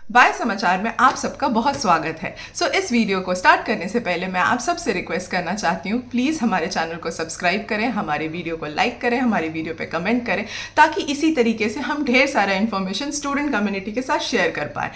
Bye समाचार में आप सबका बहुत स्वागत है। इस वीडियो को स्टार्ट करने से पहले मैं आप सबसे रिक्वेस्ट करना चाहती हूँ, प्लीज़ हमारे चैनल को सब्सक्राइब करें, हमारे वीडियो को लाइक करें, हमारी वीडियो पे कमेंट करें, ताकि इसी तरीके से हम ढेर सारा इन्फॉर्मेशन स्टूडेंट कम्युनिटी के साथ शेयर कर पाएँ।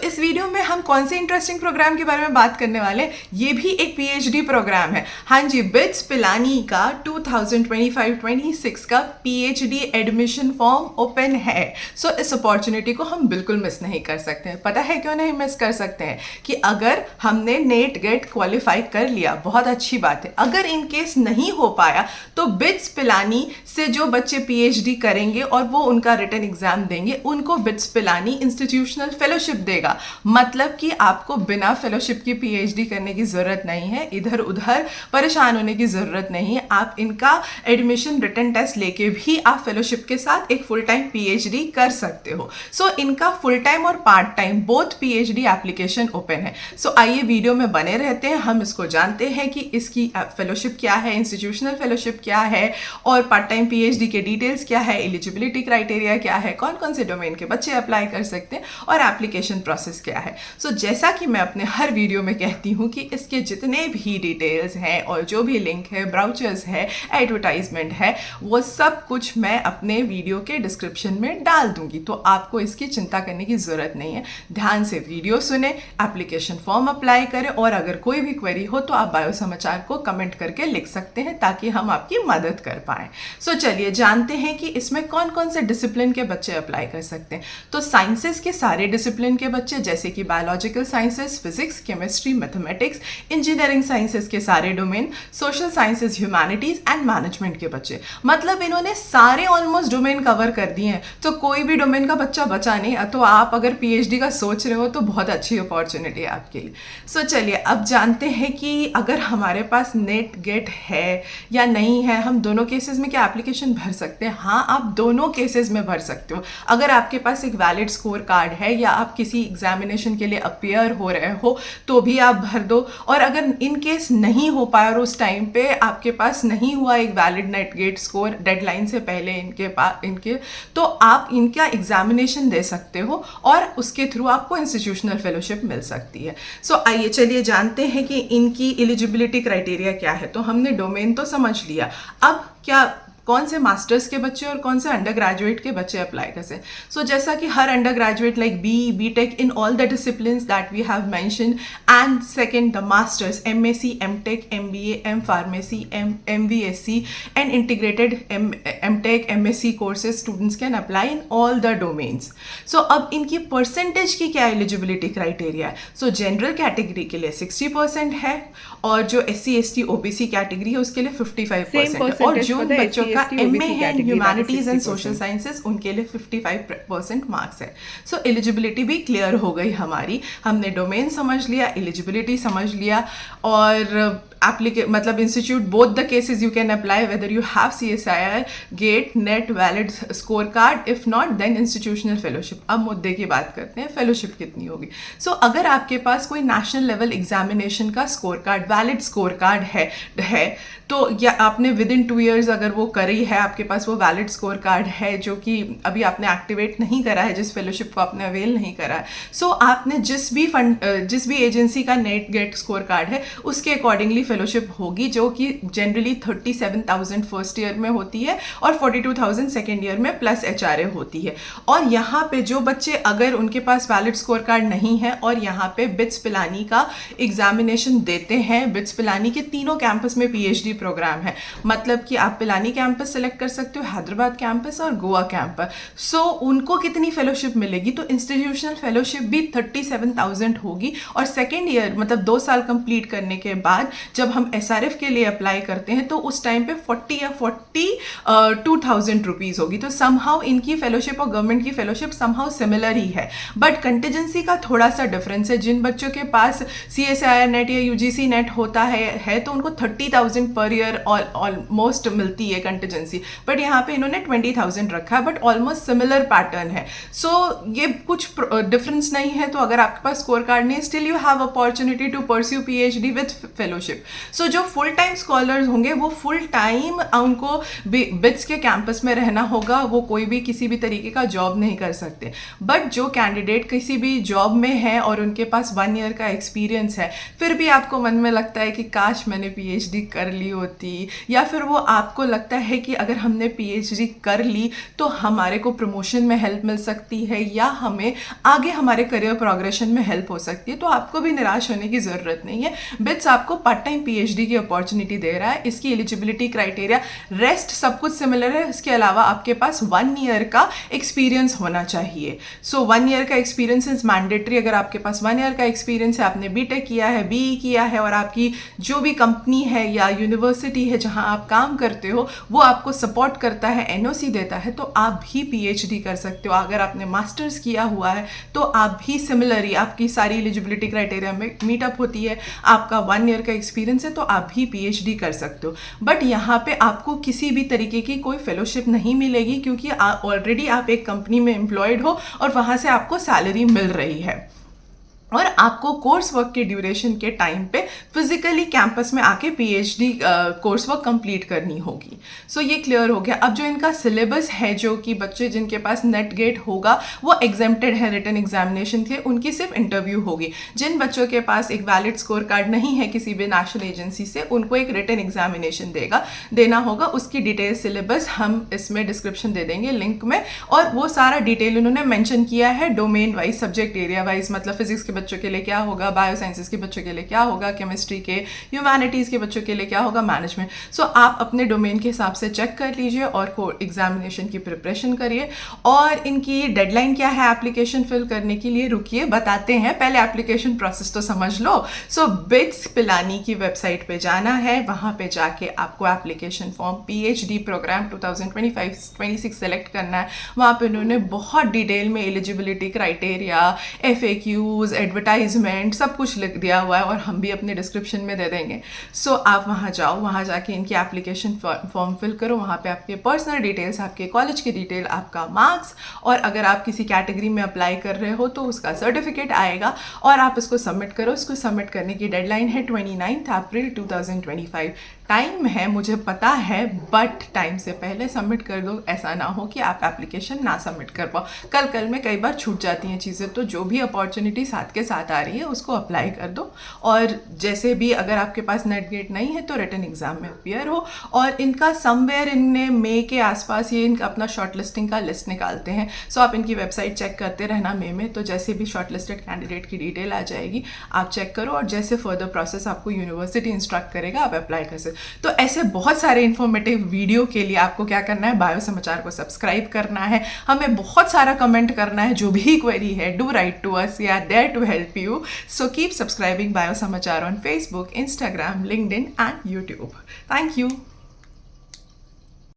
इस वीडियो में हम कौन से इंटरेस्टिंग प्रोग्राम के बारे में बात करने वाले, ये भी एक PhD प्रोग्राम है। हाँ जी, बिट्स पिलानी का 2025-26 का PhD एडमिशन फॉर्म ओपन है। इस अपॉर्चुनिटी को हम बिल्कुल मिस नहीं कर सकते हैं। पता है क्यों नहीं मिस कर सकते हैं? कि अगर हमने नेट गेट क्वालिफाई कर लिया, बहुत अच्छी बात है। अगर इन केस नहीं हो पाया तो बिट्स पिलानी से जो बच्चे PhD करेंगे और वो उनका रिटन एग्जाम देंगे, उनको बिट्स पिलानी इंस्टीट्यूशनल फेलोशिप देगा। मतलब कि आपको बिना फेलोशिप की PhD करने की ज़रूरत नहीं है, इधर उधर परेशान होने की ज़रूरत नहीं है। आप इनका एडमिशन रिटन टेस्ट लेके भी आप फेलोशिप के साथ एक फुल टाइम PhD कर सकते हो। इनका फुल टाइम और part time both PhD application open है। आइए वीडियो में बने रहते हैं, हम इसको जानते हैं कि इसकी फेलोशिप क्या है, इंस्टीट्यूशनल फेलोशिप क्या है, और पार्ट टाइम PhD के डिटेल्स क्या है, एलिजिबिलिटी क्राइटेरिया क्या है, कौन कौन से डोमेन के बच्चे अप्लाई कर सकते हैं, और एप्लीकेशन प्रोसेस क्या है। जैसा कि मैं अपने हर वीडियो में कहती हूँ कि इसके जितने भी डिटेल्स हैं और जो भी लिंक है, ब्राउचर्स है, एडवर्टाइजमेंट है, वो सब कुछ मैं अपने वीडियो के डिस्क्रिप्शन में डाल दूंगी। तो आपको इसकी चिंता करने की ज़रूरत नहीं है। ध्यान से वीडियो सुने, एप्लीकेशन फॉर्म अप्लाई करें, और अगर कोई भी क्वेरी हो तो आप बायो समाचार को कमेंट करके लिख सकते हैं, ताकि हम आपकी मदद कर पाएँ। चलिए जानते हैं कि इसमें कौन कौन से डिसिप्लिन के बच्चे अप्लाई कर सकते हैं। साइंसेस के सारे डिसिप्लिन के बच्चे, जैसे कि biological sciences, physics, chemistry, mathematics, engineering sciences के सारे domain, social sciences, humanities and management के बच्चे। मतलब इन्होंने सारे ऑलमोस्ट डोमेन कवर कर दिए हैं, तो कोई भी डोमेन का बच्चा बचा नहीं। तो आप अगर PhD का सोच रहे हो तो बहुत अच्छी अपॉर्चुनिटी है आपके लिए। चलिए अब जानते हैं कि अगर हमारे पास नेट गेट है या नहीं है, हम दोनों केसेस में क्या एप्लीकेशन भर सकते हैं। हाँ, आप दोनों केसेस में भर सकते हो। अगर आपके पास एक वैलिड स्कोर कार्ड है या आप किसी एग्जामिनेशन के लिए अपियर हो रहे हो तो भी आप भर दो। और अगर इन केस नहीं हो पाया और उस टाइम पे आपके पास नहीं हुआ एक valid NET GATE score deadline से पहले इनके तो आप इनका एग्जामिनेशन दे सकते हो और उसके थ्रू आपको इंस्टीट्यूशनल फेलोशिप मिल सकती है। आइए चलिए जानते हैं कि इनकी एलिजिबिलिटी क्राइटेरिया क्या है। हमने डोमेन तो समझ लिया, अब क्या कौन से मास्टर्स के बच्चे और कौन से अंडर ग्रेजुएट के बच्चे अप्लाई कर सकते हैं। जैसा कि हर undergraduate like BTech in all the disciplines that we have mentioned, and second the masters MSc, MTech, MBA, M Pharmacy, MVSc and integrated MTech, MSc courses students can apply in all the domains. अब इनकी percentage की क्या eligibility criteria है। General category के लिए 60% है, और जो SC ST OBC कैटेगरी है उसके लिए 55% है, और जो बच्चों का MA है ह्यूमैनिटीज एंड सोशल साइंसेस उनके लिए 55% मार्क्स है। एलिजिबिलिटी भी क्लियर हो गई हमारी। हमने डोमेन समझ लिया, एलिजिबिलिटी समझ लिया, और मतलब institute both the cases you can apply whether you have CSIR, GATE, NET, valid score card, if not then institutional fellowship. अब मुद्दे की बात करते हैं, फेलोशिप कितनी होगी। अगर आपके पास कोई नेशनल लेवल एग्जामिनेशन का score card, valid score card है तो या आपने विद इन 2 years अगर वो करी है, आपके पास वो वैलिड स्कोर कार्ड है जो कि अभी आपने एक्टिवेट नहीं करा है, जिस फेलोशिप को आपने अवेल नहीं करा है, आपने जिस भी एजेंसी का नेट गेट स्कोर कार्ड है उसके अकॉर्डिंगली फेलोशिप होगी, जो कि जनरली 37,000 फर्स्ट ईयर में होती है और 42,000 सेकेंड ईयर में प्लस HRA होती है। और यहाँ पे जो बच्चे अगर उनके पास वैलिड स्कोर कार्ड नहीं है और यहाँ पे बिट्स पिलानी का एग्जामिनेशन देते हैं, बिट्स पिलानी के तीनों कैंपस में PhD प्रोग्राम है, मतलब कि आप पिलानी कैंपस सेलेक्ट कर सकते हो, हैदराबाद कैंपस और गोवा कैंपस। उनको कितनी फेलोशिप मिलेगी, तो इंस्टीट्यूशनल फेलोशिप भी 37,000 होगी, और सेकेंड ईयर मतलब 2 साल कंप्लीट करने के बाद जब हम SRF के लिए अप्लाई करते हैं तो उस टाइम पे 40 या 42,000 रुपीज़ होगी। तो समहाउ इनकी फेलोशिप और गवर्नमेंट की फेलोशिप समहाउ सिमिलर ही है, बट कंटिजेंसी का थोड़ा सा डिफरेंस है। जिन बच्चों के पास CSIR नेट या UGC नेट होता है तो उनको 30,000 पर ईयर ऑलमोस्ट मिलती है कंटिजेंसी, बट यहाँ पे इन्होंने 20,000 रखा है, बट ऑलमोस्ट सिमिलर पैटर्न है। ये कुछ डिफरेंस नहीं है। तो अगर आपके पास स्कोर कार्ड नहीं, still you have opportunity to pursue PhD with fellowship. So जो फुल टाइम स्कॉलर्स होंगे वो फुल टाइम उनको बिट्स के कैंपस में रहना होगा, वो कोई भी किसी भी तरीके का जॉब नहीं कर सकते। बट जो कैंडिडेट किसी भी जॉब में है और उनके पास 1 ईयर का एक्सपीरियंस है, फिर भी आपको मन में लगता है कि काश मैंने पीएचडी कर ली होती, या फिर वो आपको लगता है कि अगर हमने पीएचडी कर ली तो हमारे को प्रमोशन में हेल्प मिल सकती है या हमें आगे हमारे करियर प्रोग्रेशन में हेल्प हो सकती है, तो आपको भी निराश होने की ज़रूरत नहीं है। बिट्स आपको पार्ट टाइम पीएचडी की अपॉर्चुनिटी दे रहा है। इसकी एलिजिबिलिटी क्राइटेरिया रेस्ट सब कुछ सिमिलर है। इसके अलावा आपके पास 1 ईयर का एक्सपीरियंस होना चाहिए। सो 1 ईयर का एक्सपीरियंस इज मैंडेटरी। अगर आपके पास 1 ईयर का एक्सपीरियंस है, आपने बीटेक किया है, बीई किया है और आपकी जो भी कंपनी है या यूनिवर्सिटी है जहां आप काम करते हो वो आपको सपोर्ट करता है, एनओसी देता है, तो आप भी पीएचडी कर सकते हो। अगर आपने मास्टर्स किया हुआ है तो आप भी सिमिलरली आपकी सारी एलिजिबिलिटी क्राइटेरिया में मीटअप होती है, आपका 1 ईयर का एक्सपीरियंस है तो आप भी पीएचडी कर सकते हो। बट यहाँ पे आपको किसी भी तरीके की कोई फेलोशिप नहीं मिलेगी क्योंकि ऑलरेडी आप एक कंपनी में एम्प्लॉयड हो और वहाँ से आपको सैलरी मिल रही है और आपको कोर्स वर्क के ड्यूरेशन के टाइम पे फिजिकली कैंपस में आके पीएचडी कोर्स वर्क कंप्लीट करनी होगी। सो ये क्लियर हो गया। अब जो इनका सिलेबस है, जो कि बच्चे जिनके पास नेट गेट होगा वो एग्जेम्प्टेड है रिटन एग्जामिनेशन के, उनकी सिर्फ इंटरव्यू होगी। जिन बच्चों के पास एक वैलिड स्कोर कार्ड नहीं है किसी भी नेशनल एजेंसी से, उनको एक रिटन एग्जामिनेशन देना होगा। उसकी डिटेल सिलेबस हम इसमें डिस्क्रिप्शन दे देंगे लिंक में, और वो सारा डिटेल उन्होंने मेंशन किया है domain wise, subject area wise, मतलब फिजिक्स के बच्चों के लिए क्या होगा, बायो साइंसेस के बच्चों के लिए क्या होगा, केमिस्ट्री के, ह्यूमैनिटीज़ के बच्चों के लिए क्या होगा, मैनेजमेंट। सो आप अपने डोमेन के हिसाब से चेक कर लीजिए और एग्जामिनेशन की प्रिपरेशन करिए। और इनकी डेडलाइन क्या है एप्लीकेशन फिल करने के लिए, रुकिए बताते हैं, पहले एप्लीकेशन प्रोसेस तो समझ लो। सो बिट्स पिलानी की वेबसाइट पे जाना है, वहाँ पे जाके आपको application form PhD programme 2025-26 select करना है। वहाँ पे उन्होंने बहुत डिटेल में एलिजिबिलिटी क्राइटेरिया, FAQs, एडवर्टाइजमेंट सब कुछ लिख दिया हुआ है और हम भी अपने डिस्क्रिप्शन में दे देंगे। सो आप वहाँ जाओ, वहाँ जाके इनकी एप्लीकेशन फॉर्म फिल करो। वहाँ पे आपके पर्सनल डिटेल्स, आपके कॉलेज की डिटेल, आपका मार्क्स, और अगर आप किसी कैटेगरी में अप्लाई कर रहे हो तो उसका सर्टिफिकेट आएगा और आप इसको सबमिट करो। इसको सबमिट करने की डेडलाइन है 29 अप्रैल 2025। टाइम है, मुझे पता है, बट टाइम से पहले सबमिट कर दो। ऐसा ना हो कि आप एप्लीकेशन ना सबमिट कर पाओ। कल में कई बार छूट जाती हैं चीज़ें, तो जो भी अपॉर्चुनिटी साथ के साथ आ रही है उसको अप्लाई कर दो। और जैसे भी अगर आपके पास नेट गेट नहीं है तो रिटन एग्जाम में अपीयर हो। और इनका समवेयर इनने मई के आसपास ये इनका अपना शॉर्ट लिस्टिंग का लिस्ट निकालते हैं। सो आप इनकी वेबसाइट चेक करते रहना मई में, तो जैसे भी शॉर्ट लिस्टेड कैंडिडेट की डिटेल आ जाएगी आप चेक करो, और जैसे फर्दर प्रोसेस आपको यूनिवर्सिटी इंस्ट्रक्ट करेगा आप अप्लाई कर सकते। तो ऐसे बहुत सारे इन्फॉर्मेटिव वीडियो के लिए आपको क्या करना है, बायो समाचार को सब्सक्राइब करना है, हमें बहुत सारा कमेंट करना है, जो भी क्वेरी है do write to us, we are there to help you. So keep subscribing bio Samachar on Facebook, Instagram, LinkedIn and YouTube. Thank you.